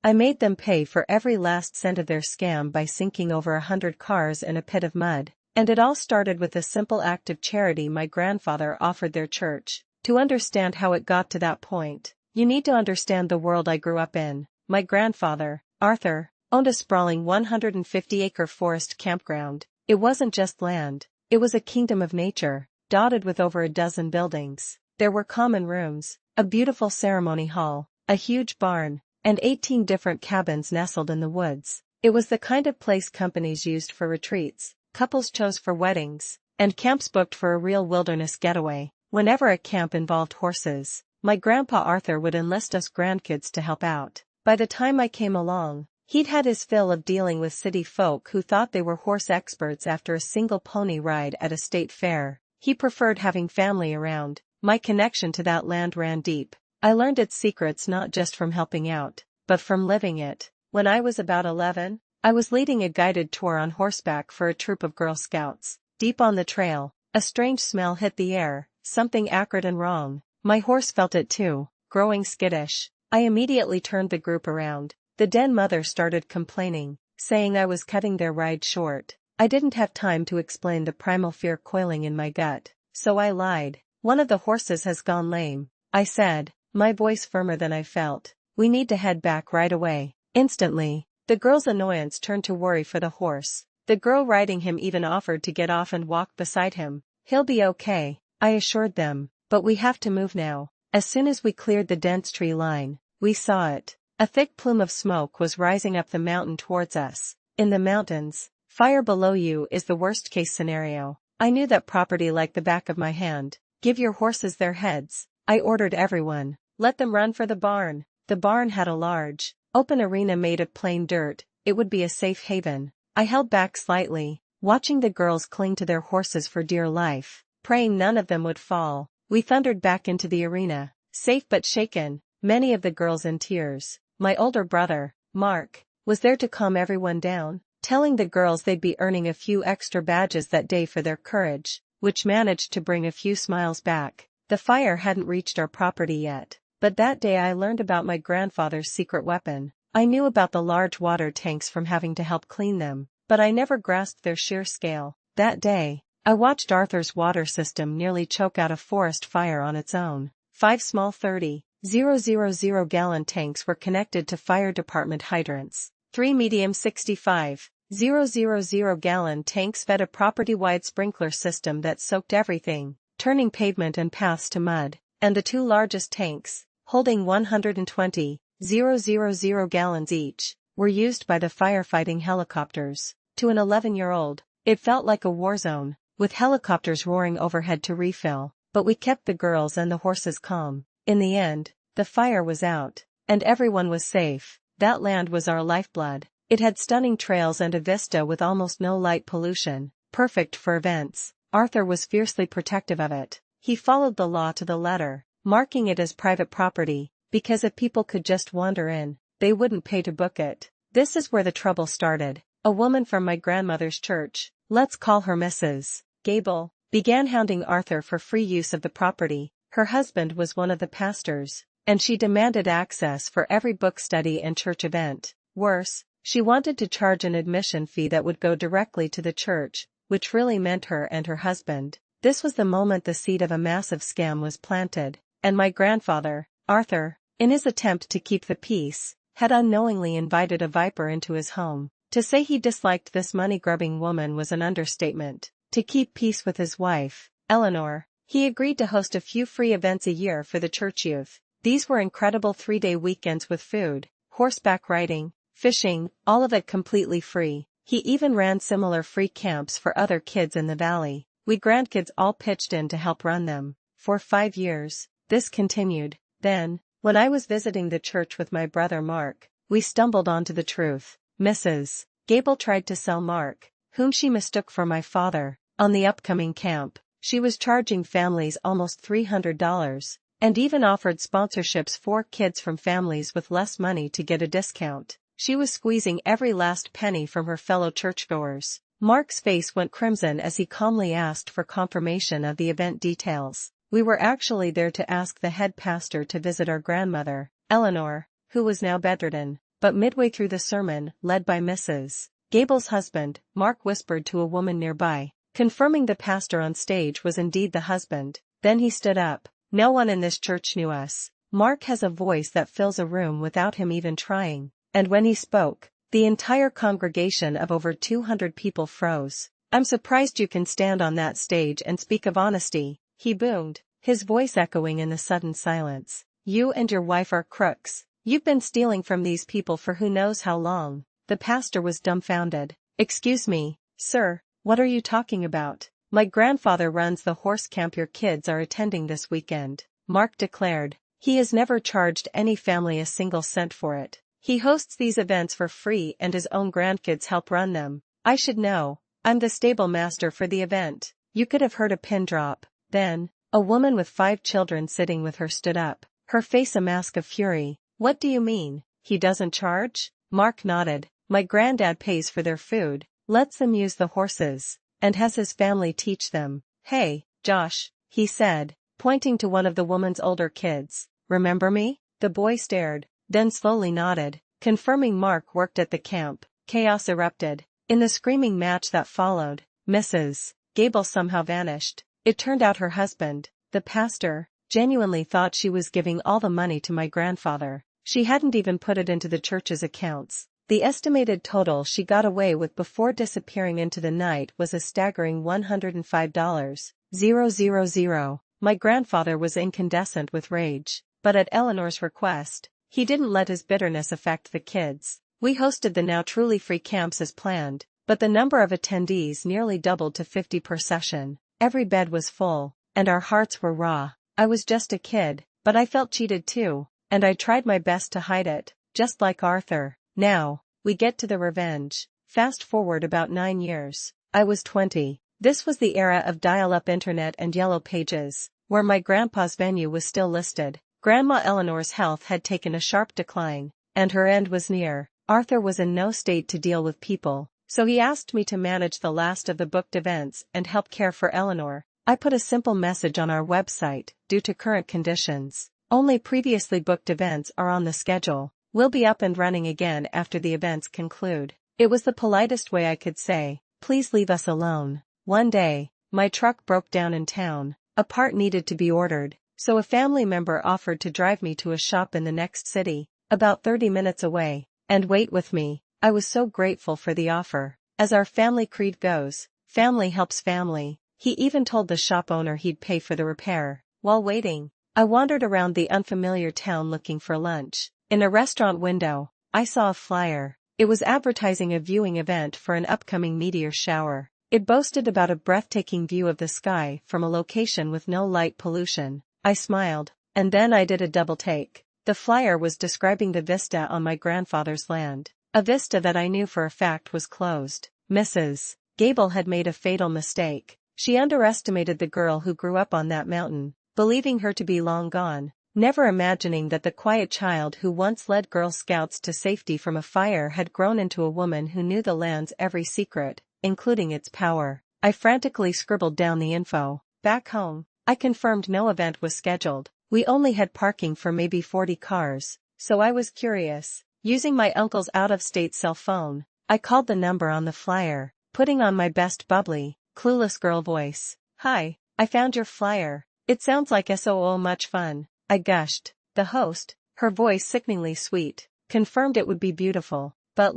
I made them pay for every last cent of their scam by sinking over 100 cars in a pit of mud. And it all started with a simple act of charity my grandfather offered their church. To understand how it got to that point, you need to understand the world I grew up in. My grandfather, Arthur, owned a sprawling 150-acre forest campground. It wasn't just land, it was a kingdom of nature, dotted with over a dozen buildings. There were common rooms, a beautiful ceremony hall, a huge barn, and 18 different cabins nestled in the woods. It was the kind of place companies used for retreats, couples chose for weddings, and camps booked for a real wilderness getaway. Whenever a camp involved horses, my grandpa Arthur would enlist us grandkids to help out. By the time I came along, he'd had his fill of dealing with city folk who thought they were horse experts after a single pony ride at a state fair. He preferred having family around. My connection to that land ran deep. I learned its secrets not just from helping out, but from living it. When I was about 11, I was leading a guided tour on horseback for a troop of Girl Scouts. Deep on the trail, a strange smell hit the air, something acrid and wrong. My horse felt it too, growing skittish. I immediately turned the group around. The den mother started complaining, saying I was cutting their ride short. I didn't have time to explain the primal fear coiling in my gut, so I lied. One of the horses has gone lame, I said, my voice firmer than I felt. We need to head back right away. Instantly, the girl's annoyance turned to worry for the horse. The girl riding him even offered to get off and walk beside him. He'll be okay, I assured them, but we have to move now. As soon as we cleared the dense tree line, we saw it. A thick plume of smoke was rising up the mountain towards us. In the mountains, fire below you is the worst-case scenario. I knew that property like the back of my hand. Give your horses their heads, I ordered everyone. Let them run for the barn. The barn had a large, open arena made of plain dirt. It would be a safe haven. I held back slightly, watching the girls cling to their horses for dear life, praying none of them would fall. We thundered back into the arena, safe but shaken, many of the girls in tears. My older brother, Mark, was there to calm everyone down, telling the girls they'd be earning a few extra badges that day for their courage, which managed to bring a few smiles back. The fire hadn't reached our property yet, but that day I learned about my grandfather's secret weapon. I knew about the large water tanks from having to help clean them, but I never grasped their sheer scale. That day, I watched Arthur's water system nearly choke out a forest fire on its own. 5 small 30,000 gallon tanks were connected to fire department hydrants. 3 medium 65,000 gallon tanks fed a property-wide sprinkler system that soaked everything, turning pavement and paths to mud. And the 2 largest tanks, holding 120,000 gallons each, were used by the firefighting helicopters. To an 11-year-old, it felt like a war zone, with helicopters roaring overhead to refill, but we kept the girls and the horses calm. In the end, the fire was out, and everyone was safe. That land was our lifeblood. It had stunning trails and a vista with almost no light pollution, perfect for events. Arthur was fiercely protective of it. He followed the law to the letter, marking it as private property, because if people could just wander in, they wouldn't pay to book it. This is where the trouble started. A woman from my grandmother's church, let's call her Mrs. Gable, began hounding Arthur for free use of the property. Her husband was one of the pastors, and she demanded access for every book study and church event. Worse, she wanted to charge an admission fee that would go directly to the church, which really meant her and her husband. This was the moment the seed of a massive scam was planted, and my grandfather, Arthur, in his attempt to keep the peace, had unknowingly invited a viper into his home. To say he disliked this money-grubbing woman was an understatement. To keep peace with his wife, Eleanor, he agreed to host a few free events a year for the church youth. These were incredible 3-day weekends with food, horseback riding, fishing, all of it completely free. He even ran similar free camps for other kids in the valley. We grandkids all pitched in to help run them. For 5 years, this continued. Then, when I was visiting the church with my brother Mark, we stumbled onto the truth. Mrs. Gable tried to sell Mark, whom she mistook for my father, on the upcoming camp. She was charging families almost $300, and even offered sponsorships for kids from families with less money to get a discount. She was squeezing every last penny from her fellow churchgoers. Mark's face went crimson as he calmly asked for confirmation of the event details. We were actually there to ask the head pastor to visit our grandmother, Eleanor, who was now bedridden. but midway through the sermon, led by Mrs. Gable's husband, Mark whispered to a woman nearby, confirming the pastor on stage was indeed the husband. Then he stood up. "No one in this church knew us. Mark has a voice that fills a room without him even trying." And when he spoke, the entire congregation of over 200 people froze. "I'm surprised you can stand on that stage and speak of honesty," he boomed, his voice echoing in the sudden silence. "You and your wife are crooks. You've been stealing from these people for who knows how long." The pastor was dumbfounded. "Excuse me, sir, what are you talking about?" "My grandfather runs the horse camp your kids are attending this weekend," Mark declared. "He has never charged any family a single cent for it. He hosts these events for free and his own grandkids help run them. I should know. I'm the stable master for the event." You could have heard a pin drop. Then, a woman with 5 children sitting with her stood up, her face a mask of fury. "What do you mean, he doesn't charge?" Mark nodded. "My granddad pays for their food, lets them use the horses, and has his family teach them." "Hey, Josh," he said, pointing to one of the woman's older kids. "Remember me?" The boy stared, then slowly nodded, confirming Mark worked at the camp. Chaos erupted. In the screaming match that followed, Mrs. Gable somehow vanished. It turned out her husband, the pastor, genuinely thought she was giving all the money to my grandfather. She hadn't even put it into the church's accounts. The estimated total she got away with before disappearing into the night was a staggering $105,000. My grandfather was incandescent with rage, but at Eleanor's request, he didn't let his bitterness affect the kids. We hosted the now truly free camps as planned, but the number of attendees nearly doubled to 50 per session. Every bed was full, and our hearts were raw. I was just a kid, but I felt cheated too, and I tried my best to hide it, just like Arthur. Now, we get to the revenge. Fast forward about 9 years. I was 20. This was the era of dial-up internet and yellow pages, where my grandpa's venue was still listed. Grandma Eleanor's health had taken a sharp decline, and her end was near. Arthur was in no state to deal with people, so he asked me to manage the last of the booked events and help care for Eleanor. I put a simple message on our website, "Due to current conditions, only previously booked events are on the schedule. We'll be up and running again after the events conclude." It was the politest way I could say, "Please leave us alone." One day, my truck broke down in town. A part needed to be ordered, so a family member offered to drive me to a shop in the next city, about 30 minutes away, and wait with me. I was so grateful for the offer. As our family creed goes, family helps family. He even told the shop owner he'd pay for the repair. While waiting, I wandered around the unfamiliar town looking for lunch. In a restaurant window, I saw a flyer. It was advertising a viewing event for an upcoming meteor shower. It boasted about a breathtaking view of the sky from a location with no light pollution. I smiled, and then I did a double take. The flyer was describing the vista on my grandfather's land, a vista that I knew for a fact was closed. Mrs. Gable had made a fatal mistake. She underestimated the girl who grew up on that mountain, believing her to be long gone, never imagining that the quiet child who once led Girl Scouts to safety from a fire had grown into a woman who knew the land's every secret, including its power. I frantically scribbled down the info. Back home, I confirmed no event was scheduled. We only had parking for maybe 40 cars, so I was curious. Using my uncle's out-of-state cell phone, I called the number on the flyer, putting on my best bubbly, clueless girl voice. "Hi, I found your flyer. It sounds like so much fun," I gushed. The host, her voice sickeningly sweet, confirmed it would be beautiful, but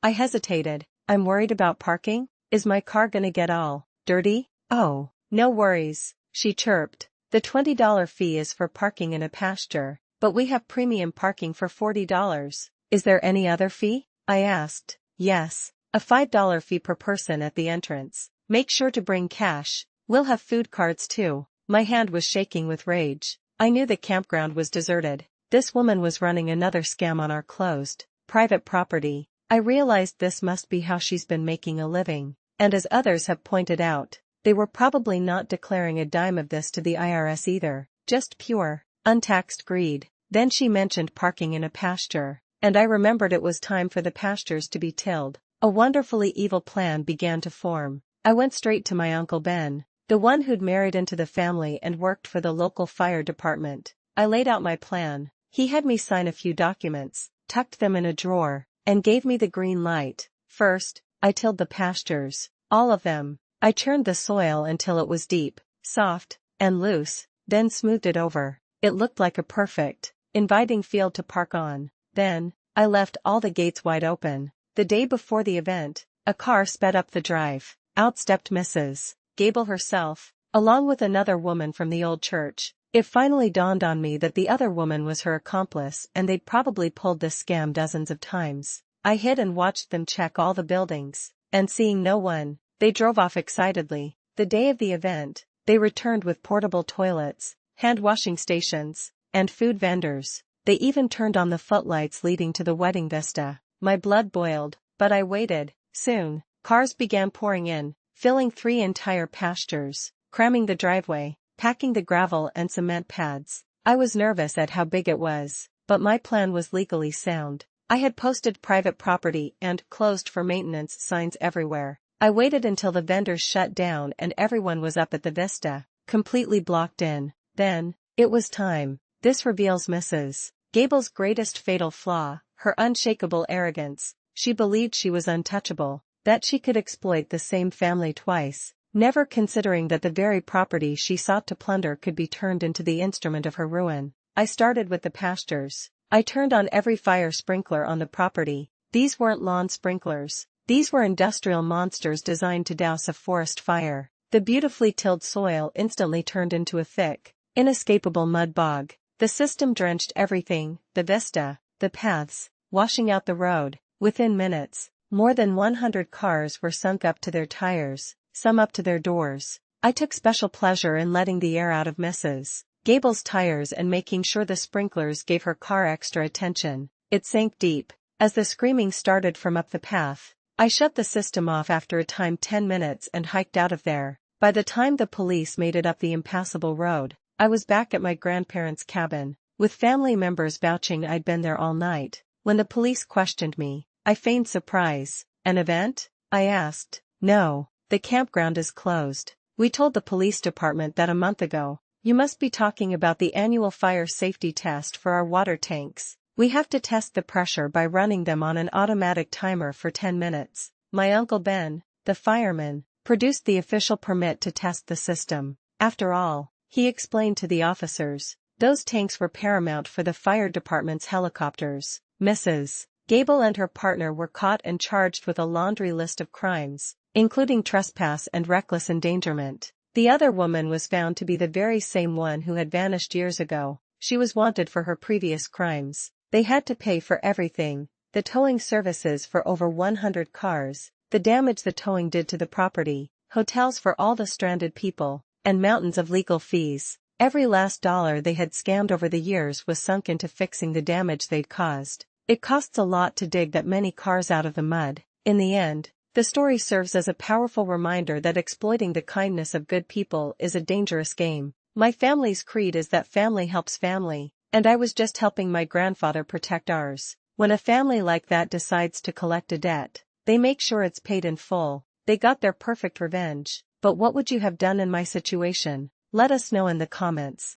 I hesitated. "I'm worried about parking. Is my car gonna get all dirty?" "Oh, no worries," she chirped. "The $20 fee is for parking in a pasture, but we have premium parking for $40. Is there any other fee?" I asked. "Yes, a $5 fee per person at the entrance. Make sure to bring cash. We'll have food carts too." My hand was shaking with rage. I knew the campground was deserted. This woman was running another scam on our closed, private property. I realized this must be how she's been making a living. And as others have pointed out, they were probably not declaring a dime of this to the IRS either, just pure, untaxed greed. Then she mentioned parking in a pasture, and I remembered it was time for the pastures to be tilled. A wonderfully evil plan began to form. I went straight to my Uncle Ben, the one who'd married into the family and worked for the local fire department. I laid out my plan. He had me sign a few documents, tucked them in a drawer, and gave me the green light. First, I tilled the pastures. All of them. I churned the soil until it was deep, soft, and loose, then smoothed it over. It looked like a perfect, inviting field to park on. Then, I left all the gates wide open. The day before the event, a car sped up the drive. Out stepped Mrs. Gable herself, along with another woman from the old church. It finally dawned on me that the other woman was her accomplice and they'd probably pulled this scam dozens of times. I hid and watched them check all the buildings, and seeing no one, they drove off excitedly. The day of the event, they returned with portable toilets, hand-washing stations, and food vendors. They even turned on the footlights leading to the wedding vista. My blood boiled, but I waited. Soon, cars began pouring in, filling 3 entire pastures, cramming the driveway, packing the gravel and cement pads. I was nervous at how big it was, but my plan was legally sound. I had posted private property and closed for maintenance signs everywhere. I waited until the vendors shut down and everyone was up at the vista, completely blocked in. Then, it was time. This reveals Mrs. Gable's greatest fatal flaw, her unshakable arrogance. She believed she was untouchable, that she could exploit the same family twice, never considering that the very property she sought to plunder could be turned into the instrument of her ruin. I started with the pastures. I turned on every fire sprinkler on the property. These weren't lawn sprinklers. These were industrial monsters designed to douse a forest fire. The beautifully tilled soil instantly turned into a thick, inescapable mud bog. The system drenched everything, the vista, the paths, washing out the road. Within minutes, more than 100 cars were sunk up to their tires, some up to their doors. I took special pleasure in letting the air out of Mrs. Gable's tires and making sure the sprinklers gave her car extra attention. It sank deep. As the screaming started from up the path, I shut the system off after a timed 10 minutes and hiked out of there. By the time the police made it up the impassable road, I was back at my grandparents' cabin, with family members vouching I'd been there all night. When the police questioned me, I feigned surprise. An event? I asked. No, the campground is closed. We told the police department that a month ago. You must be talking about the annual fire safety test for our water tanks. We have to test the pressure by running them on an automatic timer for 10 minutes. My Uncle Ben, the fireman, produced the official permit to test the system. After all, he explained to the officers, those tanks were paramount for the fire department's helicopters. Mrs. Gable and her partner were caught and charged with a laundry list of crimes, including trespass and reckless endangerment. The other woman was found to be the very same one who had vanished years ago. She was wanted for her previous crimes. They had to pay for everything, the towing services for over 100 cars, the damage the towing did to the property, hotels for all the stranded people, and mountains of legal fees. Every last dollar they had scammed over the years was sunk into fixing the damage they'd caused. It costs a lot to dig that many cars out of the mud. In the end, the story serves as a powerful reminder that exploiting the kindness of good people is a dangerous game. My family's creed is that family helps family, and I was just helping my grandfather protect ours. When a family like that decides to collect a debt, they make sure it's paid in full. They got their perfect revenge. But what would you have done in my situation? Let us know in the comments.